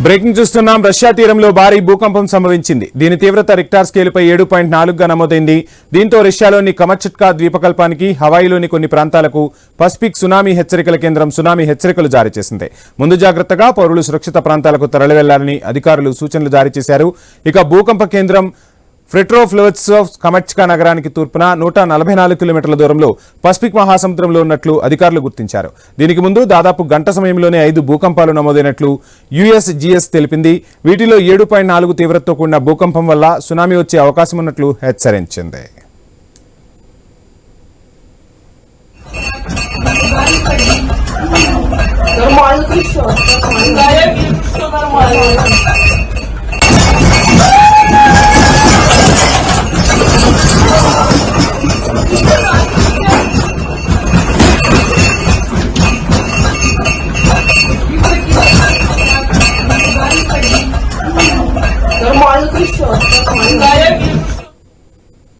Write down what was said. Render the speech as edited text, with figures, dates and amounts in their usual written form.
Breaking చూస్తున్నాం. Russia తీరంలో భారీ భూకంపం సంభవించింది. దీని తీవ్రత రిక్టార్ స్కేలుపై 7.4గా నమోదైంది. దీంతో రష్యాలోని కమచట్కా ద్వీపకల్పానికి, హవాయిలోని కొన్ని ప్రాంతాలకు పసిఫిక్ సునామీ హెచ్చరికల కేంద్రం సునామీ హెచ్చరికలు జారీ చేసింది. ముందు జాగ్రత్తగా పౌరులు సురక్షిత ప్రాంతాలకు తరలి వెళ్లాలని అధికారులు సూచనలు జారీ చేశారు. ఇక భూకంప కేంద్రం ఫ్రెట్రోఫ్లోవెత్సోవ్ కమచ్కా నగరానికి తూర్పున 144 కిలోమీటర్ల దూరంలో పసిఫిక్ మహాసముద్రంలో ఉన్నట్లు అధికారులు గుర్తించారు. దీనికి ముందు దాదాపు గంట సమయంలోనే 5 భూకంపాలు నమోదైనట్లు USGS తెలిపింది. వీటిలో 7.4 తీవ్రతతో కూడిన భూకంపం వల్ల సునామీ వచ్చే అవకాశం ఉన్నట్లు హెచ్చరించింది. Нормально, ты что? Да, я вижу, что нормально.